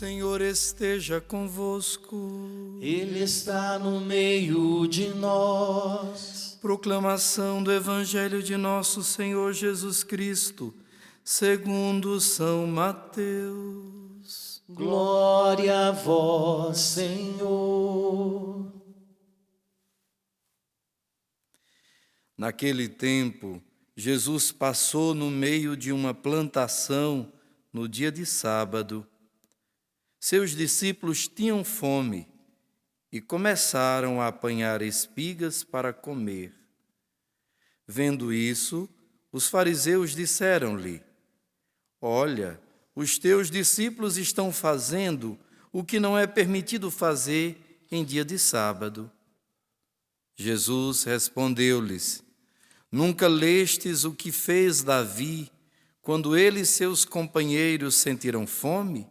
Senhor esteja convosco. Ele está no meio de nós. Proclamação do Evangelho de nosso Senhor Jesus Cristo, segundo São Mateus. Glória a vós, Senhor. Naquele tempo, Jesus passou no meio de uma plantação no dia de sábado. Seus discípulos tinham fome e começaram a apanhar espigas para comer. Vendo isso, os fariseus disseram-lhe: Olha, os teus discípulos estão fazendo o que não é permitido fazer em dia de sábado. Jesus respondeu-lhes: Nunca lestes o que fez Davi quando ele e seus companheiros sentiram fome?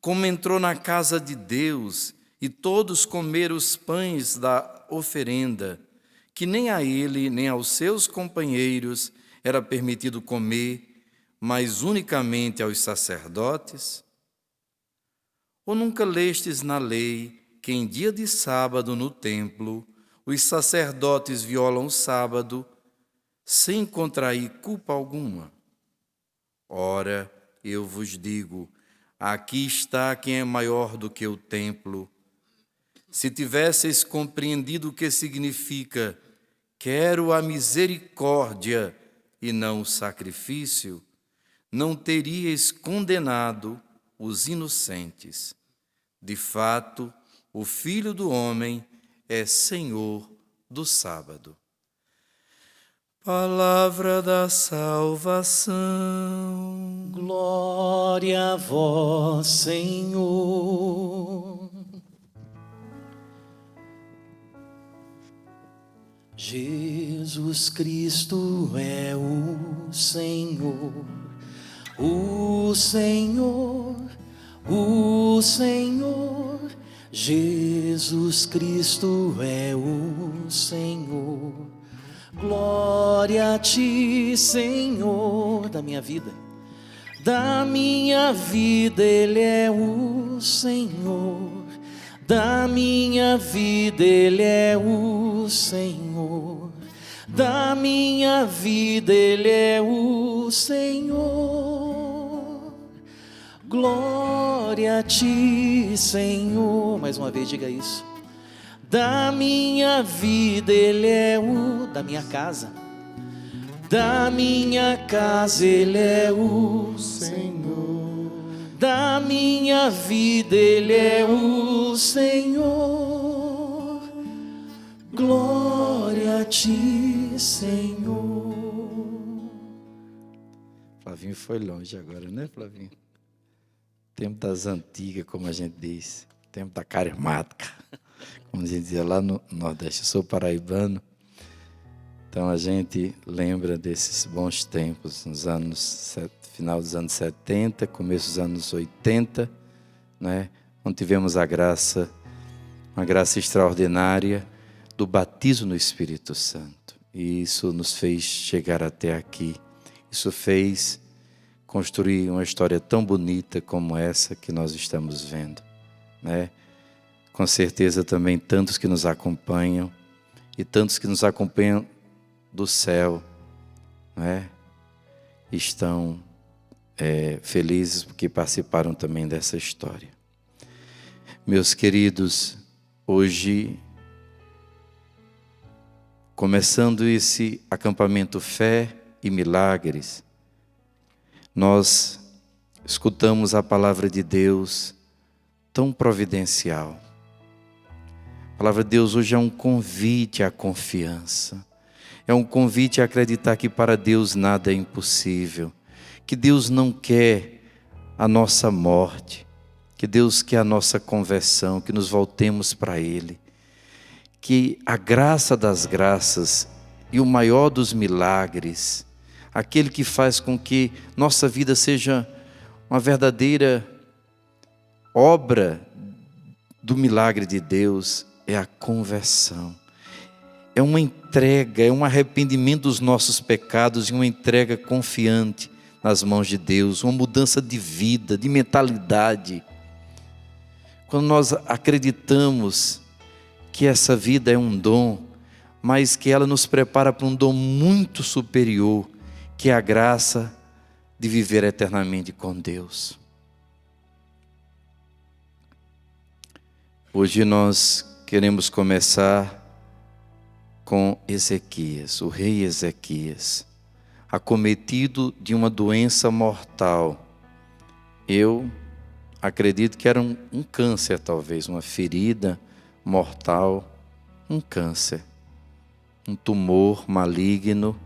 Como entrou na casa de Deus e todos comeram os pães da oferenda, que nem a ele nem aos seus companheiros era permitido comer, mas unicamente aos sacerdotes? Ou nunca lestes na lei que em dia de sábado no templo os sacerdotes violam o sábado sem contrair culpa alguma? Ora, eu vos digo, aqui está quem é maior do que o templo. Se tivesseis compreendido o que significa quero a misericórdia e não o sacrifício, não teríeis condenado os inocentes. De fato, o Filho do Homem é Senhor do sábado. Palavra da salvação. Glória a vós, Senhor. Jesus Cristo é o Senhor, o Senhor, o Senhor. Jesus Cristo é o Senhor. Glória a ti, Senhor, da minha vida. Da minha vida Ele é o Senhor. Da minha vida Ele é o Senhor. Da minha vida Ele é o Senhor. Glória a ti, Senhor. Mais uma vez, diga isso. Da minha vida Ele é o... Da minha casa. Da minha casa Ele é o Senhor. Da minha vida Ele é o Senhor. Glória a ti, Senhor. Flavinho foi longe agora, né, Flavinho? Tempo das antigas, como a gente diz. Tempo da carismática, como a gente dizia lá no Nordeste. Eu sou paraibano, então a gente lembra desses bons tempos, nos anos, final dos anos 70, começo dos anos 80, né? Onde tivemos a graça, uma graça extraordinária do batismo no Espírito Santo. E isso nos fez chegar até aqui. Isso fez construir uma história tão bonita como essa que nós estamos vendo, né? Com certeza também tantos que nos acompanham e tantos que nos acompanham do céu, né? Estão felizes porque participaram também dessa história. Meus queridos, hoje, começando esse acampamento Fé e Milagres, nós escutamos a palavra de Deus tão providencial. A palavra de Deus hoje é um convite à confiança. É um convite a acreditar que para Deus nada é impossível. Que Deus não quer a nossa morte. Que Deus quer a nossa conversão, que nos voltemos para Ele. Que a graça das graças e o maior dos milagres, aquele que faz com que nossa vida seja uma verdadeira obra do milagre de Deus, é a conversão. É uma entrega, é um arrependimento dos nossos pecados e uma entrega confiante nas mãos de Deus, uma mudança de vida, de mentalidade. Quando nós acreditamos que essa vida é um dom, mas que ela nos prepara para um dom muito superior, que é a graça de viver eternamente com Deus. Hoje nós queremos começar com Ezequias, o rei Ezequias, acometido de uma doença mortal. Eu acredito que era um câncer, talvez, uma ferida mortal, um câncer, um tumor maligno,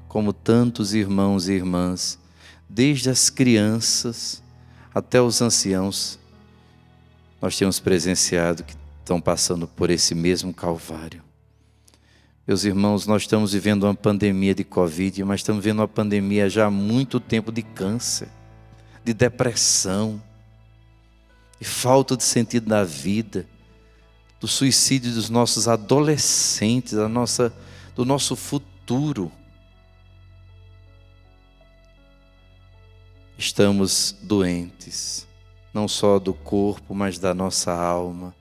como tantos irmãos e irmãs, desde as crianças até os anciãos, nós temos presenciado que estão passando por esse mesmo calvário. Meus irmãos, nós estamos vivendo uma pandemia de Covid, mas estamos vivendo uma pandemia já há muito tempo de câncer, de depressão, de falta de sentido da vida, do suicídio dos nossos adolescentes, do nosso futuro. Estamos doentes, não só do corpo, mas da nossa alma,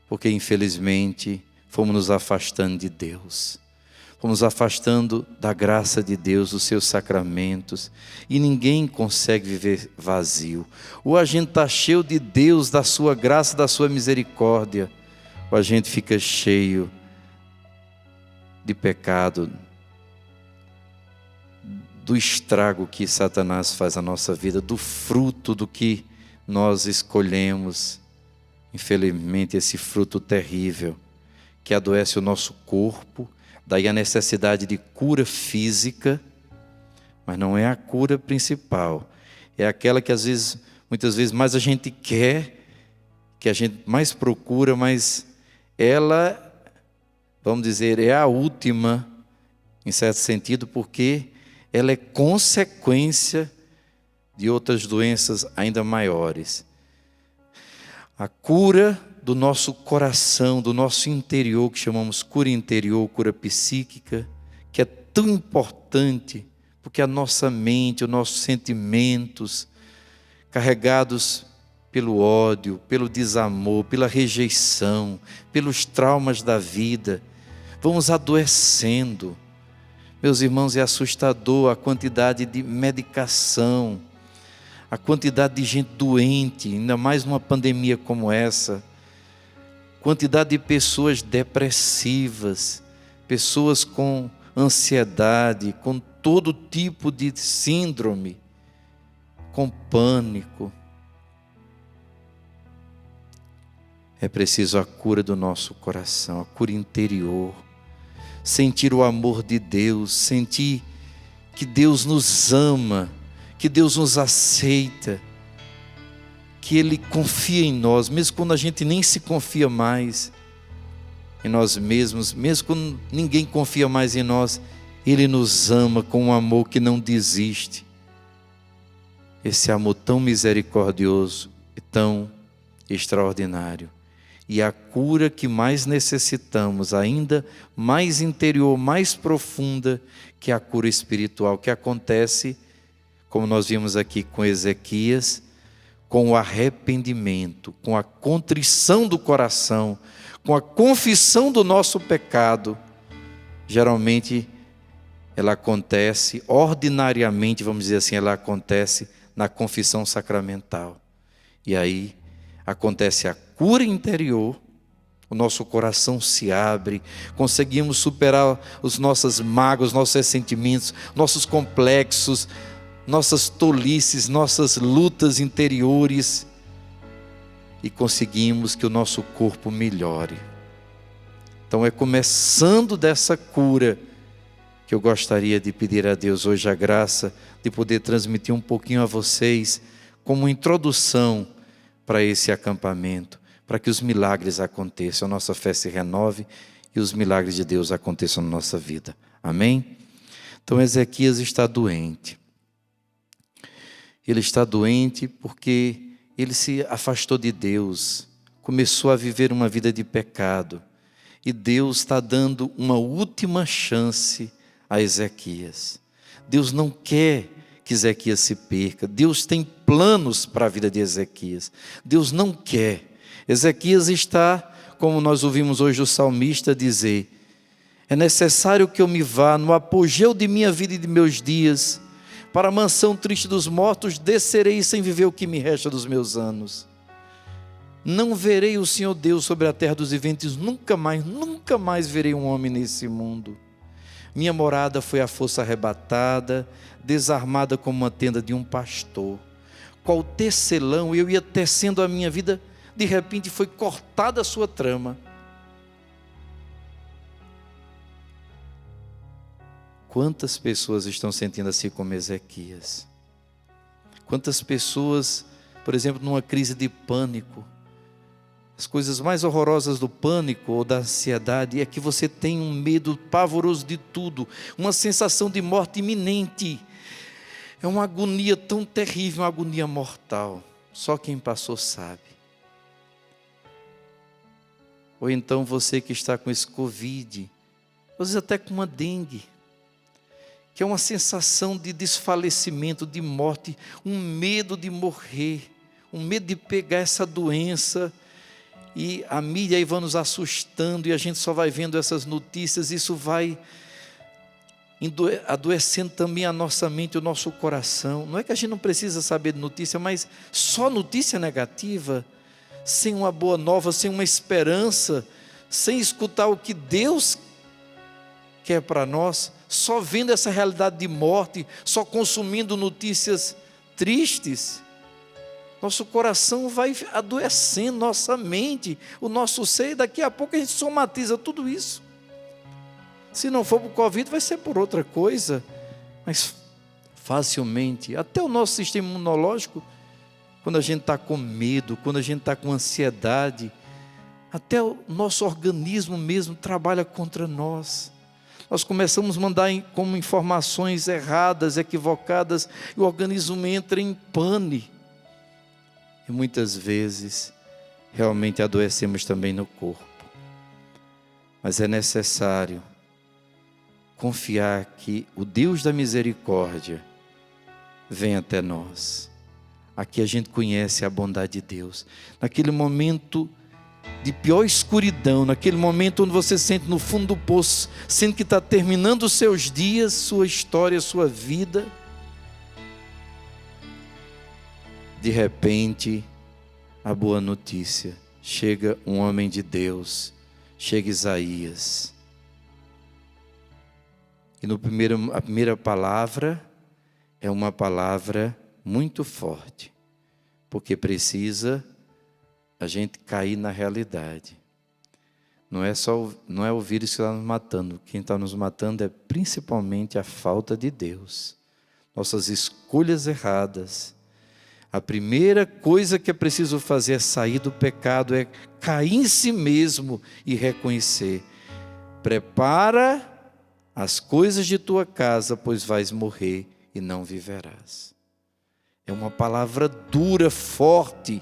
porque infelizmente fomos nos afastando de Deus, fomos afastando da graça de Deus, dos seus sacramentos, e ninguém consegue viver vazio. Ou a gente está cheio de Deus, da sua graça, da sua misericórdia, ou a gente fica cheio de pecado, do estrago que Satanás faz na nossa vida, do fruto do que nós escolhemos. Infelizmente, esse fruto terrível que adoece o nosso corpo, daí a necessidade de cura física, mas não é a cura principal, é aquela que muitas vezes mais a gente quer, que a gente mais procura, mas ela, vamos dizer, é a última, em certo sentido, porque ela é consequência de outras doenças ainda maiores. A cura do nosso coração, do nosso interior, que chamamos cura interior, cura psíquica, que é tão importante, porque a nossa mente, os nossos sentimentos, carregados pelo ódio, pelo desamor, pela rejeição, pelos traumas da vida, vamos adoecendo. Meus irmãos, é assustador a quantidade de medicação, a quantidade de gente doente, ainda mais numa pandemia como essa, quantidade de pessoas depressivas, pessoas com ansiedade, com todo tipo de síndrome, com pânico. É preciso a cura do nosso coração, a cura interior, sentir o amor de Deus, sentir que Deus nos ama, que Deus nos aceita, que Ele confia em nós, mesmo quando a gente nem se confia mais em nós mesmos, mesmo quando ninguém confia mais em nós, Ele nos ama com um amor que não desiste. Esse amor tão misericordioso e tão extraordinário. E a cura que mais necessitamos, ainda mais interior, mais profunda, que é a cura espiritual, que acontece, como nós vimos aqui com Ezequias, com o arrependimento, com a contrição do coração, com a confissão do nosso pecado. Geralmente ela acontece, ordinariamente, vamos dizer assim, ela acontece na confissão sacramental. E aí acontece a cura interior, o nosso coração se abre, conseguimos superar as nossas mágoas, nossos ressentimentos, nossos complexos, nossas tolices, nossas lutas interiores, e conseguimos que o nosso corpo melhore. Então é começando dessa cura que eu gostaria de pedir a Deus hoje a graça de poder transmitir um pouquinho a vocês como introdução para esse acampamento, para que os milagres aconteçam, a nossa fé se renove e os milagres de Deus aconteçam na nossa vida. Amém? Então Ezequias está doente. Ele está doente porque ele se afastou de Deus, começou a viver uma vida de pecado. E Deus está dando uma última chance a Ezequias. Deus não quer que Ezequias se perca. Deus tem planos para a vida de Ezequias. Deus não quer. Ezequias está, como nós ouvimos hoje o salmista dizer, é necessário que eu me vá no apogeu de minha vida e de meus dias, para a mansão triste dos mortos, descerei sem viver o que me resta dos meus anos. Não verei o Senhor Deus sobre a terra dos viventes, nunca mais verei um homem nesse mundo. Minha morada foi à força arrebatada, desarmada como uma tenda de um pastor. Qual tecelão eu ia tecendo a minha vida, de repente foi cortada a sua trama. Quantas pessoas estão sentindo assim como Ezequias? Quantas pessoas, por exemplo, numa crise de pânico? As coisas mais horrorosas do pânico ou da ansiedade é que você tem um medo pavoroso de tudo, uma sensação de morte iminente. É uma agonia tão terrível, uma agonia mortal. Só quem passou sabe. Ou então você que está com esse Covid, às vezes até com uma dengue, que é uma sensação de desfalecimento, de morte, um medo de morrer, um medo de pegar essa doença, e a mídia aí vai nos assustando, e a gente só vai vendo essas notícias, isso vai adoecendo também a nossa mente, o nosso coração. Não é que a gente não precisa saber de notícia, mas só notícia negativa, sem uma boa nova, sem uma esperança, sem escutar o que Deus quer para nós, só vendo essa realidade de morte, só consumindo notícias tristes, nosso coração vai adoecendo, nossa mente, o nosso ser, e daqui a pouco a gente somatiza tudo isso. Se não for por Covid, vai ser por outra coisa, mas facilmente, até o nosso sistema imunológico, quando a gente está com medo, quando a gente está com ansiedade, até o nosso organismo mesmo trabalha contra nós. Nós começamos a mandar como informações erradas, equivocadas, e o organismo entra em pane. E muitas vezes, realmente adoecemos também no corpo. Mas é necessário confiar que o Deus da misericórdia vem até nós. Aqui a gente conhece a bondade de Deus. Naquele momento de pior escuridão, naquele momento onde você se sente no fundo do poço, sente que está terminando os seus dias, sua história, sua vida. De repente, a boa notícia, chega um homem de Deus, chega Isaías. E a primeira palavra é uma palavra muito forte, porque precisa a gente cair na realidade. Não é o vírus que está nos matando. Quem está nos matando é principalmente a falta de Deus. Nossas escolhas erradas. A primeira coisa que é preciso fazer é sair do pecado, é cair em si mesmo e reconhecer. Prepara as coisas de tua casa, pois vais morrer e não viverás. É uma palavra dura, forte.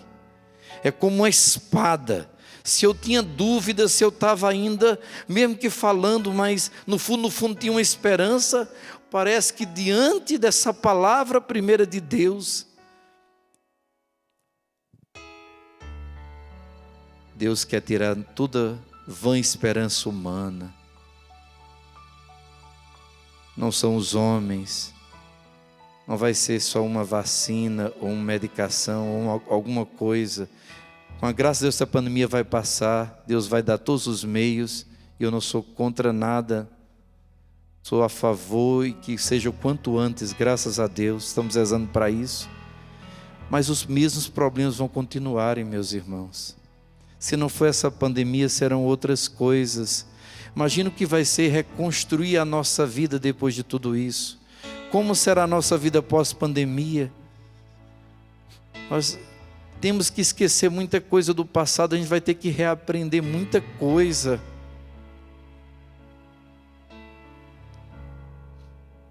É como uma espada. Se eu tinha dúvida, se eu estava ainda, mesmo que falando, mas no fundo tinha uma esperança, parece que diante dessa palavra primeira de Deus, Deus quer tirar toda vã esperança humana. Não são os homens, não vai ser só uma vacina ou uma medicação ou alguma coisa. Com a graça de Deus, essa pandemia vai passar, Deus vai dar todos os meios, e eu não sou contra nada, sou a favor e que seja o quanto antes, graças a Deus, estamos rezando para isso. Mas os mesmos problemas vão continuarem, meus irmãos. Se não for essa pandemia, serão outras coisas. Imagina o que vai ser reconstruir a nossa vida depois de tudo isso. Como será a nossa vida pós-pandemia? Nós temos que esquecer muita coisa do passado, a gente vai ter que reaprender muita coisa.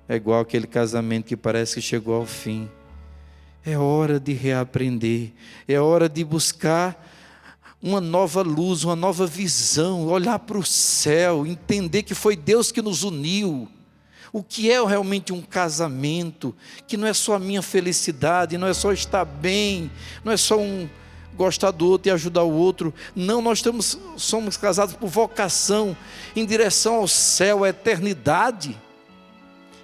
É igual aquele casamento que parece que chegou ao fim. É hora de reaprender, é hora de buscar uma nova luz, uma nova visão, olhar para o céu, entender que foi Deus que nos uniu. O que é realmente um casamento, que não é só a minha felicidade, não é só estar bem, não é só gostar do outro e ajudar o outro. Não, nós somos casados por vocação, em direção ao céu, à eternidade.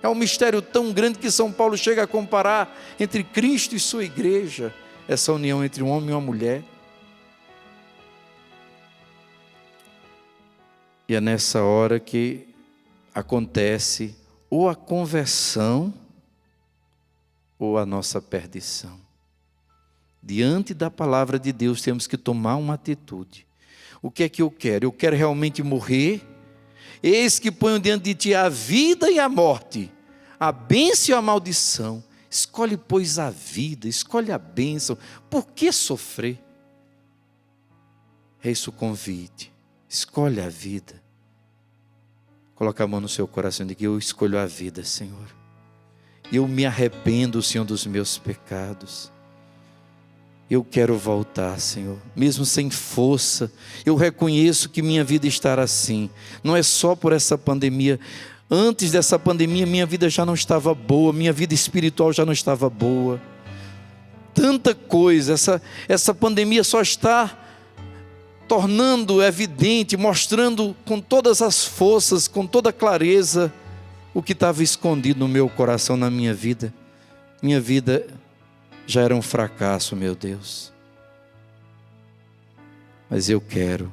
É um mistério tão grande que São Paulo chega a comparar entre Cristo e sua igreja, essa união entre um homem e uma mulher. E é nessa hora que acontece ou a conversão ou a nossa perdição. Diante da palavra de Deus temos que tomar uma atitude. O que é que eu quero? Eu quero realmente morrer? Eis que ponho diante de ti a vida e a morte, a bênção e a maldição. Escolhe, pois, a vida, escolhe a bênção. Por que sofrer? É esse o convite. Escolhe a vida. Coloca a mão no seu coração e diga: eu escolho a vida, Senhor. Eu me arrependo, Senhor, dos meus pecados. Eu quero voltar, Senhor, mesmo sem força. Eu reconheço que minha vida está assim. Não é só por essa pandemia. Antes dessa pandemia, minha vida já não estava boa. Minha vida espiritual já não estava boa. Tanta coisa. Essa pandemia só está tornando evidente, mostrando com todas as forças, com toda clareza, o que estava escondido no meu coração, na minha vida. Minha vida já era um fracasso, meu Deus. Mas eu quero.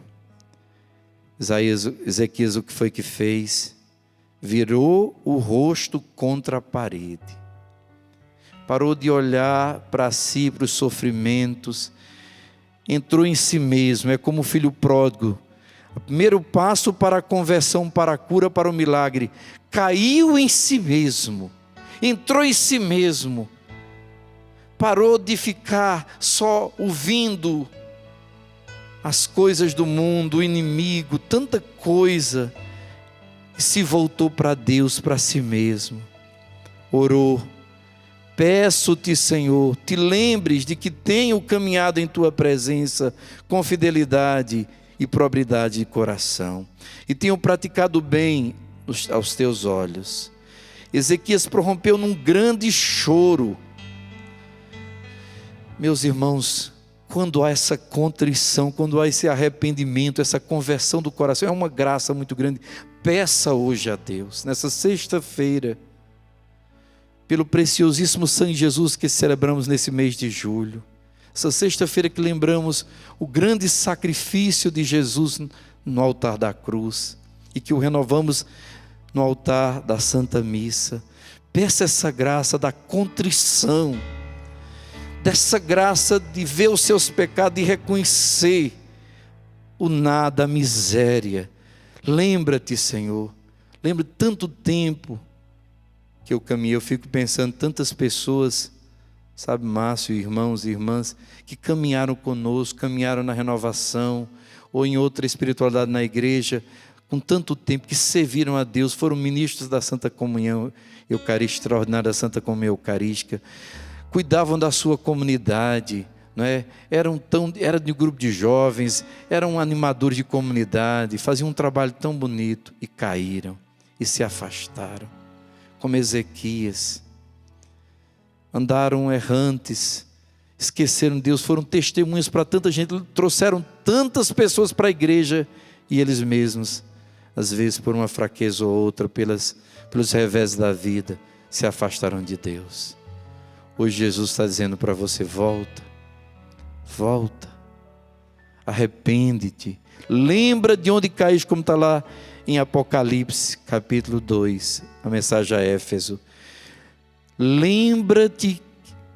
Ezequias, o que foi que fez? Virou o rosto contra a parede. Parou de olhar para si, para os sofrimentos. Entrou em si mesmo, é como o filho pródigo. O primeiro passo para a conversão, para a cura, para o milagre. Caiu em si mesmo, entrou em si mesmo. Parou de ficar só ouvindo as coisas do mundo, o inimigo, tanta coisa. E se voltou para Deus, para si mesmo. Orou. Peço-te, Senhor, te lembres de que tenho caminhado em tua presença com fidelidade e probidade de coração, e tenho praticado bem aos teus olhos. Ezequias prorrompeu num grande choro. Meus irmãos, quando há essa contrição, quando há esse arrependimento, essa conversão do coração, é uma graça muito grande. Peça hoje a Deus, nessa sexta-feira, pelo preciosíssimo sangue de Jesus que celebramos nesse mês de julho. Essa sexta-feira que lembramos o grande sacrifício de Jesus no altar da cruz e que o renovamos no altar da Santa Missa. Peça essa graça da contrição, dessa graça de ver os seus pecados e reconhecer o nada, a miséria. Lembra-te, Senhor, lembra tanto tempo que eu caminhei. Eu fico pensando, tantas pessoas, sabe, Márcio, irmãos e irmãs, que caminharam conosco, caminharam na renovação, ou em outra espiritualidade na igreja, com tanto tempo, que serviram a Deus, foram ministros da Santa Comunhão Eucarística, extraordinária da Santa Comunhão Eucarística, cuidavam da sua comunidade, não é? Era de um grupo de jovens, eram animadores de comunidade, faziam um trabalho tão bonito, e caíram, e se afastaram. Como Ezequias, andaram errantes, esqueceram Deus, foram testemunhas para tanta gente, trouxeram tantas pessoas para a igreja, e eles mesmos, às vezes por uma fraqueza ou outra, pelos revés da vida, se afastaram de Deus. Hoje Jesus está dizendo para você: volta, volta, arrepende-te, lembra de onde caíste, como está lá em Apocalipse, capítulo 2, a mensagem a Éfeso. Lembra-te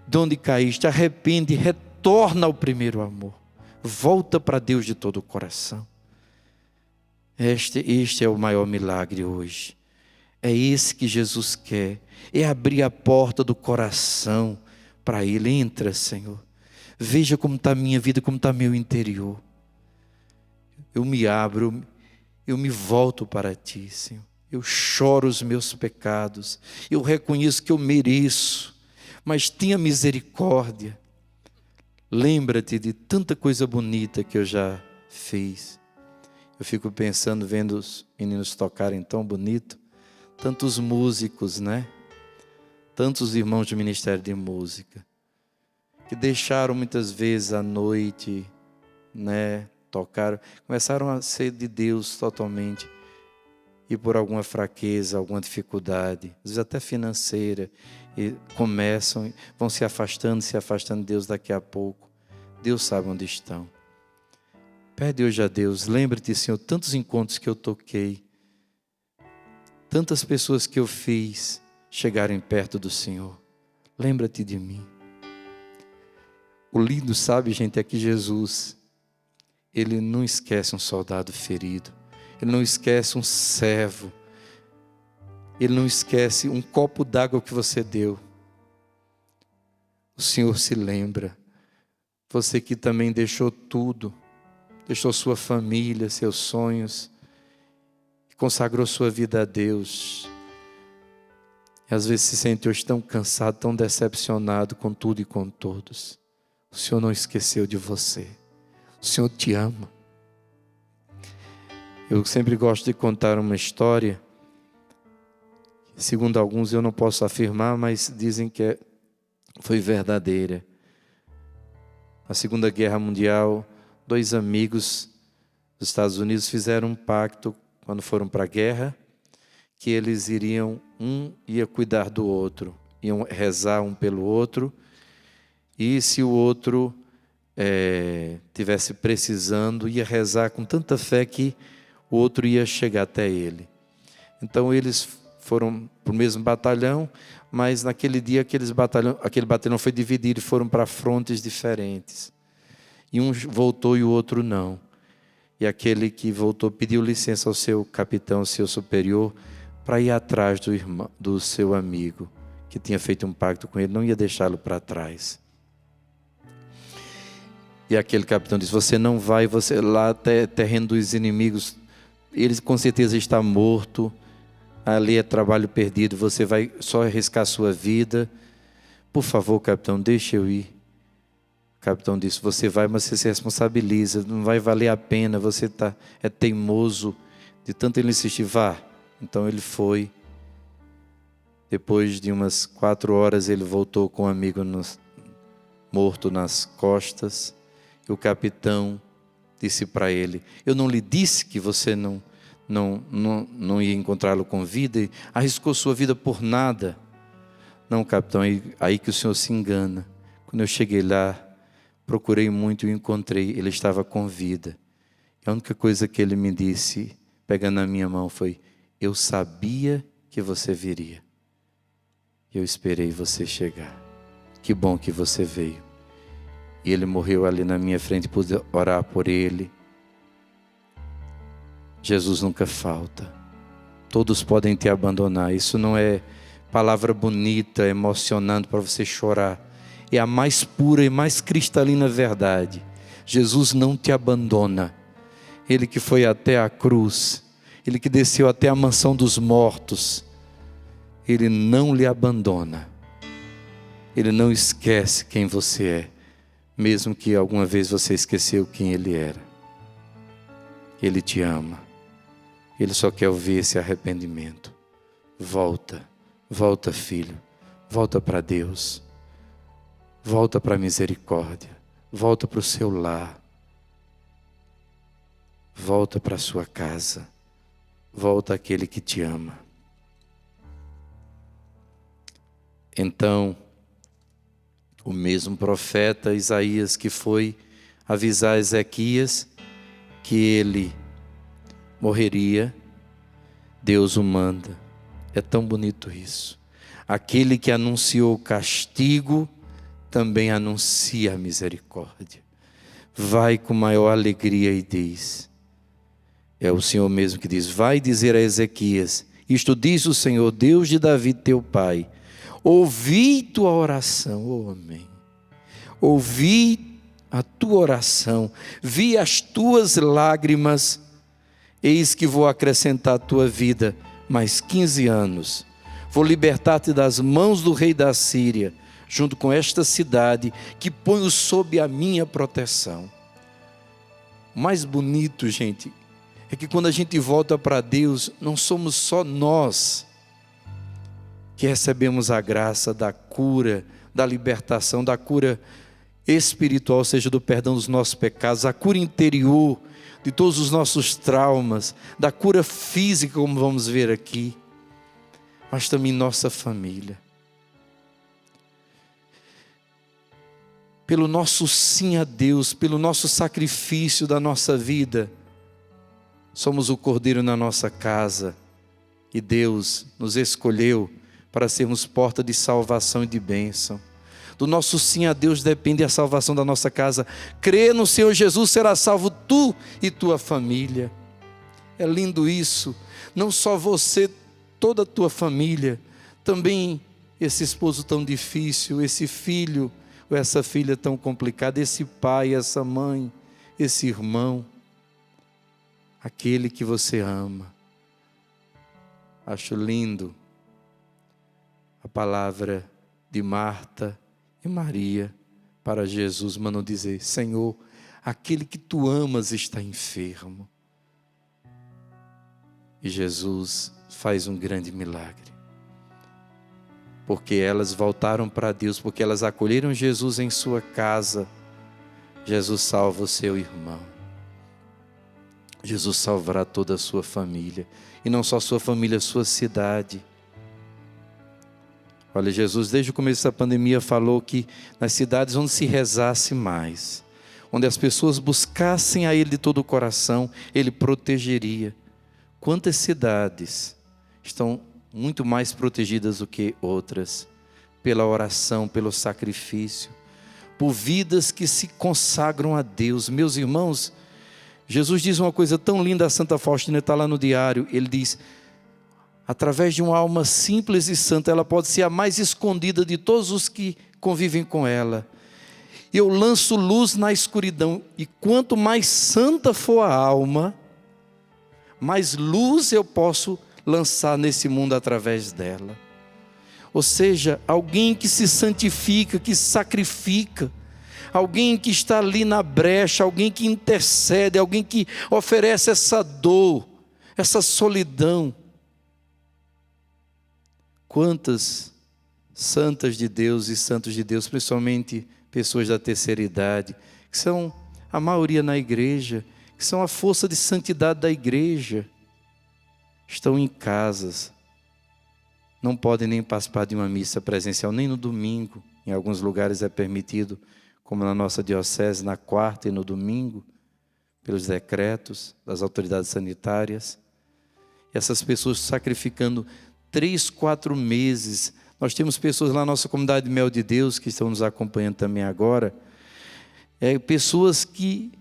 de onde caíste, arrepende, retorna ao primeiro amor. Volta para Deus de todo o coração. Este é o maior milagre hoje. É esse que Jesus quer. É abrir a porta do coração para Ele. Entra, Senhor. Veja como está a minha vida, como está meu interior. Eu me abro, eu me volto para Ti, Senhor. Eu choro os meus pecados. Eu reconheço que eu mereço, mas tenha misericórdia. Lembra-te de tanta coisa bonita que eu já fiz. Eu fico pensando, vendo os meninos tocarem tão bonito, tantos músicos, né? Tantos irmãos do Ministério de Música, que deixaram muitas vezes à noite, né? Tocaram, começaram a ser de Deus totalmente, e por alguma fraqueza, alguma dificuldade, às vezes até financeira, e vão se afastando de Deus. Daqui a pouco Deus sabe onde estão. Pede hoje a Deus, lembre-te, Senhor, tantos encontros que eu toquei, tantas pessoas que eu fiz chegarem perto do Senhor. Lembra-te de mim. O lindo, sabe, gente, é que Jesus, Ele não esquece um soldado ferido, Ele não esquece um servo, Ele não esquece um copo d'água que você deu. O Senhor se lembra. Você que também deixou tudo, deixou sua família, seus sonhos, consagrou sua vida a Deus. E às vezes se sente hoje tão cansado, tão decepcionado com tudo e com todos. O Senhor não esqueceu de você. O Senhor te ama. Eu sempre gosto de contar uma história. Segundo alguns eu não posso afirmar, mas dizem que foi verdadeira. Na Segunda Guerra Mundial, 2 amigos dos Estados Unidos fizeram um pacto quando foram para a guerra, que eles um ia cuidar do outro, iam rezar um pelo outro, e se o outro tivesse precisando, ia rezar com tanta fé que o outro ia chegar até ele. Então eles foram para o mesmo batalhão, mas naquele dia aquele batalhão foi dividido e foram para frontes diferentes. E um voltou e o outro não. E aquele que voltou pediu licença ao seu capitão, ao seu superior, para ir atrás do seu amigo, que tinha feito um pacto com ele, não ia deixá-lo para trás. E aquele capitão disse: você não vai, você lá até terreno dos inimigos, ele com certeza está morto, ali é trabalho perdido, você vai só arriscar a sua vida. Por favor, capitão, deixa eu ir. O capitão disse: você vai, mas você se responsabiliza, não vai valer a pena, você é teimoso. De tanto ele insistir, vá. Então ele foi. Depois de umas 4 horas ele voltou com um amigo morto nas costas. E o capitão disse para ele: eu não lhe disse que você não ia encontrá-lo com vida e arriscou sua vida por nada? Não, capitão, aí que o senhor se engana. Quando eu cheguei lá, procurei muito e o encontrei, ele estava com vida. E a única coisa que ele me disse, pegando na minha mão, foi: eu sabia que você viria. Eu esperei você chegar. Que bom que você veio. E ele morreu ali na minha frente, pude orar por ele. Jesus nunca falta. Todos podem te abandonar. Isso não é palavra bonita, emocionante para você chorar. É a mais pura e mais cristalina verdade. Jesus não te abandona. Ele que foi até a cruz, Ele que desceu até a mansão dos mortos, Ele não lhe abandona. Ele não esquece quem você é, mesmo que alguma vez você esqueceu quem Ele era. Ele te ama. Ele só quer ouvir esse arrependimento. Volta, volta, filho. Volta para Deus. Volta para a misericórdia. Volta para o seu lar. Volta para a sua casa. Volta àquele que te ama. Então, o mesmo profeta Isaías que foi avisar Ezequias que ele morreria, Deus o manda. É tão bonito isso. Aquele que anunciou o castigo também anuncia a misericórdia. Vai com maior alegria e diz. É o Senhor mesmo que diz: vai dizer a Ezequias: isto diz o Senhor, Deus de Davi teu pai, ouvi tua oração. Oh, amém. Ouvi a tua oração, vi as tuas lágrimas, eis que vou acrescentar à tua vida mais 15 anos. Vou libertar-te das mãos do rei da Síria, junto com esta cidade que ponho sob a minha proteção. O mais bonito, gente, é que quando a gente volta para Deus, não somos só nós que recebemos a graça da cura, da libertação, da cura espiritual, ou seja, do perdão dos nossos pecados, a cura interior de todos os nossos traumas, da cura física, como vamos ver aqui, mas também nossa família. Pelo nosso sim a Deus, pelo nosso sacrifício da nossa vida, somos o cordeiro na nossa casa, e Deus nos escolheu para sermos porta de salvação e de bênção. Do nosso sim a Deus depende a salvação da nossa casa. Crê no Senhor Jesus, será salvo tu e tua família. É lindo isso. Não só você, toda a tua família, também esse esposo tão difícil, esse filho ou essa filha tão complicada, esse pai, essa mãe, esse irmão, aquele que você ama. Acho lindo a palavra de Marta e Maria para Jesus, mandam dizer: Senhor, aquele que tu amas está enfermo. E Jesus faz um grande milagre, porque elas voltaram para Deus, porque elas acolheram Jesus em sua casa. Jesus salva o seu irmão, Jesus salvará toda a sua família, e não só sua família, sua cidade. Olha, Jesus desde o começo da pandemia falou que nas cidades onde se rezasse mais, onde as pessoas buscassem a Ele de todo o coração, Ele protegeria. Quantas cidades estão muito mais protegidas do que outras, pela oração, pelo sacrifício, por vidas que se consagram a Deus. Meus irmãos, Jesus diz uma coisa tão linda, a Santa Faustina, está lá no diário, ele diz: através de uma alma simples e santa, ela pode ser a mais escondida de todos os que convivem com ela. Eu lanço luz na escuridão, e quanto mais santa for a alma, mais luz eu posso lançar nesse mundo através dela. Ou seja, alguém que se santifica, que se sacrifica, alguém que está ali na brecha, alguém que intercede, alguém que oferece essa dor, essa solidão. Quantas santas de Deus e santos de Deus, principalmente pessoas da terceira idade, que são a maioria na igreja, que são a força de santidade da igreja, estão em casas, não podem nem participar de uma missa presencial, nem no domingo. Em alguns lugares é permitido, como na nossa diocese, na quarta e no domingo, pelos decretos das autoridades sanitárias. E essas pessoas sacrificando 3, 4 meses. Nós temos pessoas lá na nossa comunidade de Mel de Deus, que estão nos acompanhando também agora, pessoas que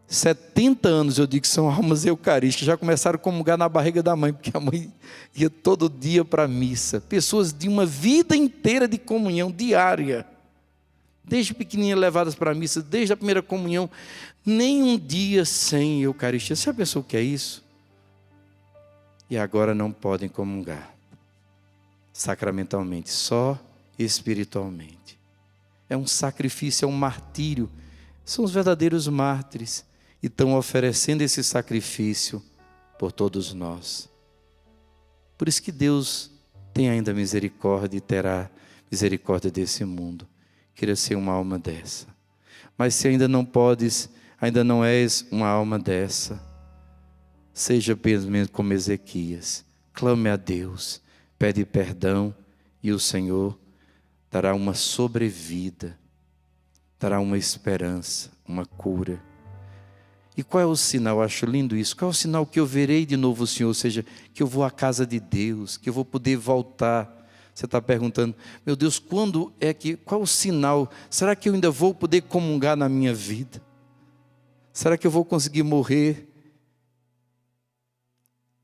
70 anos, eu digo que são almas eucarísticas, já começaram a comungar na barriga da mãe, porque a mãe ia todo dia para a missa. Pessoas de uma vida inteira de comunhão diária, desde pequenininha levadas para a missa, desde a primeira comunhão, nem um dia sem eucaristia. Você já pensou o que é isso? E agora não podem comungar sacramentalmente, só espiritualmente. É um sacrifício, é um martírio. São os verdadeiros mártires e estão oferecendo esse sacrifício por todos nós. Por isso que Deus tem ainda misericórdia e terá misericórdia desse mundo. Queria ser uma alma dessa. Mas se ainda não podes, ainda não és uma alma dessa, seja pelo menos como Ezequias. Clame a Deus, pede perdão e o Senhor dará uma sobrevida, dará uma esperança, uma cura. E qual é o sinal? Eu acho lindo isso. Qual é o sinal que eu verei de novo o Senhor? Ou seja, que eu vou à casa de Deus, que eu vou poder voltar. Você está perguntando: meu Deus, quando é que, qual o sinal? Será que eu ainda vou poder comungar na minha vida? Será que eu vou conseguir morrer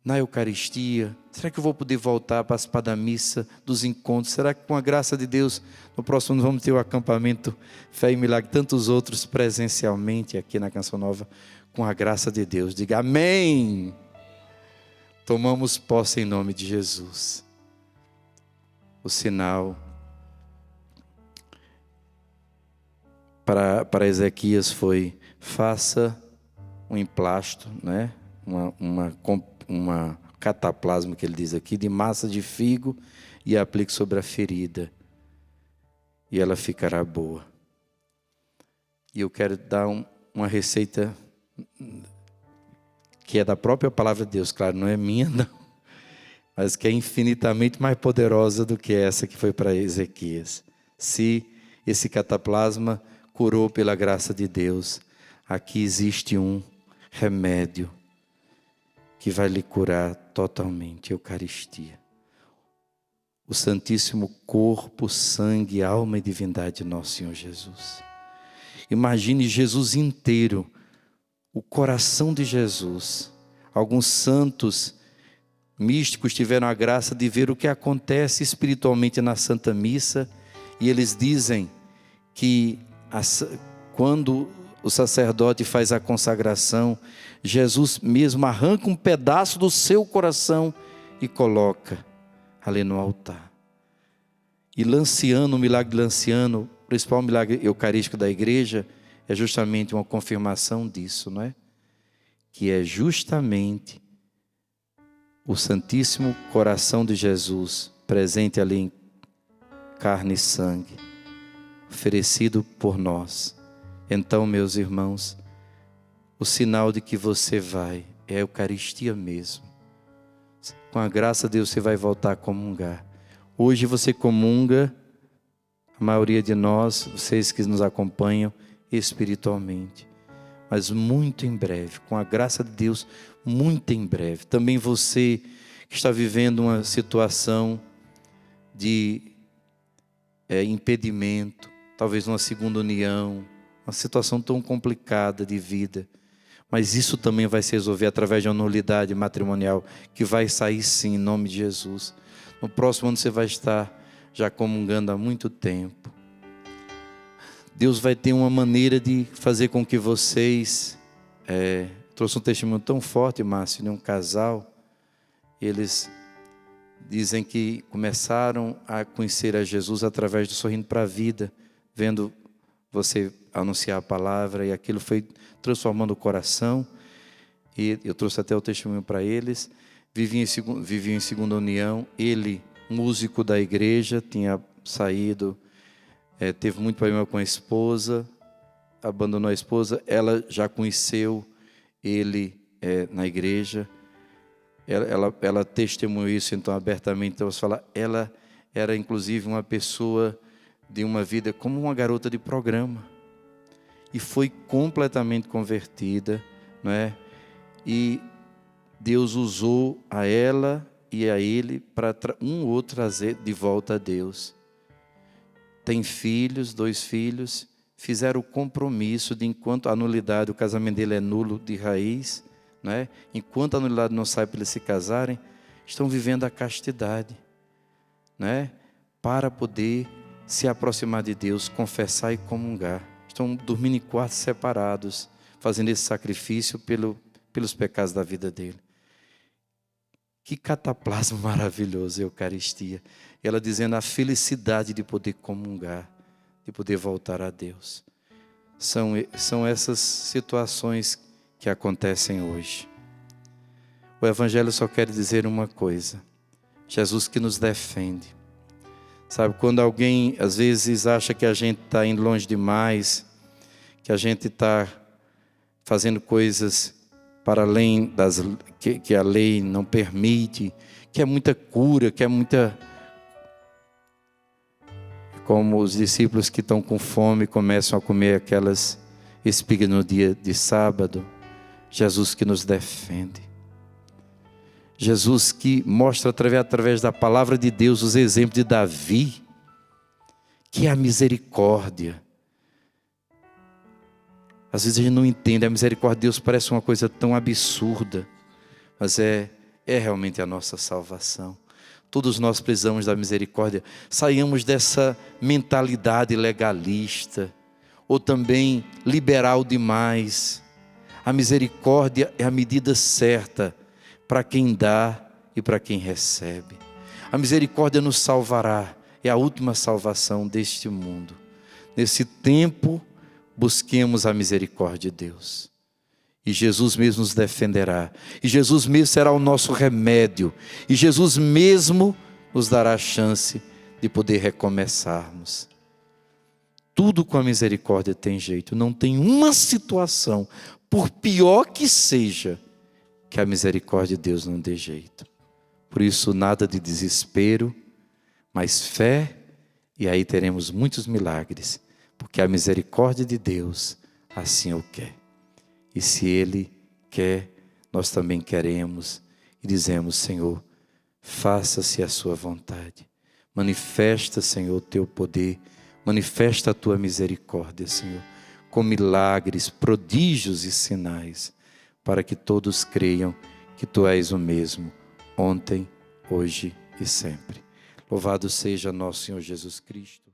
na Eucaristia? Será que eu vou poder voltar a participar da missa, dos encontros? Será que com a graça de Deus, no próximo ano vamos ter o acampamento Fé e Milagre, tantos outros presencialmente aqui na Canção Nova, com a graça de Deus? Diga amém. Tomamos posse em nome de Jesus. O sinal para Ezequias foi: faça um emplasto, né? uma cataplasma que ele diz aqui, de massa de figo e aplique sobre a ferida, e ela ficará boa. E eu quero dar uma receita que é da própria palavra de Deus, claro, não é minha não, mas que é infinitamente mais poderosa do que essa que foi para Ezequias. Se esse cataplasma curou pela graça de Deus, aqui existe um remédio que vai lhe curar totalmente, Eucaristia. O Santíssimo Corpo, Sangue, Alma e Divindade de nosso Senhor Jesus. Imagine Jesus inteiro, o coração de Jesus. Alguns santos místicos tiveram a graça de ver o que acontece espiritualmente na Santa Missa, e eles dizem que quando o sacerdote faz a consagração, Jesus mesmo arranca um pedaço do seu coração e coloca ali no altar. E Lanciano, o milagre de Lanciano, o principal milagre eucarístico da igreja, é justamente uma confirmação disso, não é? Que é justamente o Santíssimo Coração de Jesus, presente ali em carne e sangue, oferecido por nós. Então, meus irmãos, o sinal de que você vai é a Eucaristia mesmo. Com a graça de Deus você vai voltar a comungar. Hoje você comunga, a maioria de nós, vocês que nos acompanham espiritualmente. Mas muito em breve, com a graça de Deus, muito em breve. Também você que está vivendo uma situação de impedimento, talvez uma segunda união, uma situação tão complicada de vida. Mas isso também vai se resolver através de uma nulidade matrimonial, que vai sair sim, em nome de Jesus. No próximo ano você vai estar já comungando há muito tempo. Deus vai ter uma maneira de fazer com que vocês... trouxe um testemunho tão forte, Márcio, de um casal. Eles dizem que começaram a conhecer a Jesus através do Sorrindo para a Vida, vendo você anunciar a palavra, e aquilo foi transformando o coração. E eu trouxe até o testemunho para eles. Viviam em segunda união. Ele, músico da igreja, tinha saído, teve muito problema com a esposa, abandonou a esposa. Ela já conheceu ele na igreja. Ela testemunhou isso então abertamente. Então você fala, ela era inclusive uma pessoa de uma vida como uma garota de programa, e foi completamente convertida, não é? E Deus usou a ela e a ele para um outro trazer de volta a Deus. Tem filhos, 2 filhos, fizeram o compromisso de, enquanto a nulidade, o casamento dele é nulo de raiz, não é? Enquanto a nulidade não sai para eles se casarem, estão vivendo a castidade, não é? Para poder se aproximar de Deus, confessar e comungar. Estão dormindo em quartos separados, fazendo esse sacrifício pelos pecados da vida dele. Que cataplasma maravilhoso a Eucaristia. Ela dizendo a felicidade de poder comungar, de poder voltar a Deus. São essas situações que acontecem hoje. O Evangelho só quer dizer uma coisa: Jesus que nos defende. Sabe, quando alguém às vezes acha que a gente está indo longe demais, que a gente está fazendo coisas para além que a lei não permite, que é muita cura, que é muita... Como os discípulos que estão com fome começam a comer aquelas espigas no dia de sábado. Jesus que nos defende. Jesus que mostra através da palavra de Deus os exemplos de Davi, que é a misericórdia. Às vezes a gente não entende, a misericórdia de Deus parece uma coisa tão absurda, mas é realmente a nossa salvação. Todos nós precisamos da misericórdia. Saiamos dessa mentalidade legalista, ou também liberal demais. A misericórdia é a medida certa para quem dá e para quem recebe. A misericórdia nos salvará, é a última salvação deste mundo. Nesse tempo, busquemos a misericórdia de Deus. E Jesus mesmo nos defenderá. E Jesus mesmo será o nosso remédio. E Jesus mesmo nos dará a chance de poder recomeçarmos. Tudo com a misericórdia tem jeito. Não tem uma situação, por pior que seja, que a misericórdia de Deus não dê jeito. Por isso, nada de desespero, mas fé, e aí teremos muitos milagres, porque a misericórdia de Deus assim o quer. E se Ele quer, nós também queremos, e dizemos: Senhor, faça-se a sua vontade. Manifesta, Senhor, o teu poder, manifesta a tua misericórdia, Senhor, com milagres, prodígios e sinais, para que todos creiam que tu és o mesmo, ontem, hoje e sempre. Louvado seja nosso Senhor Jesus Cristo.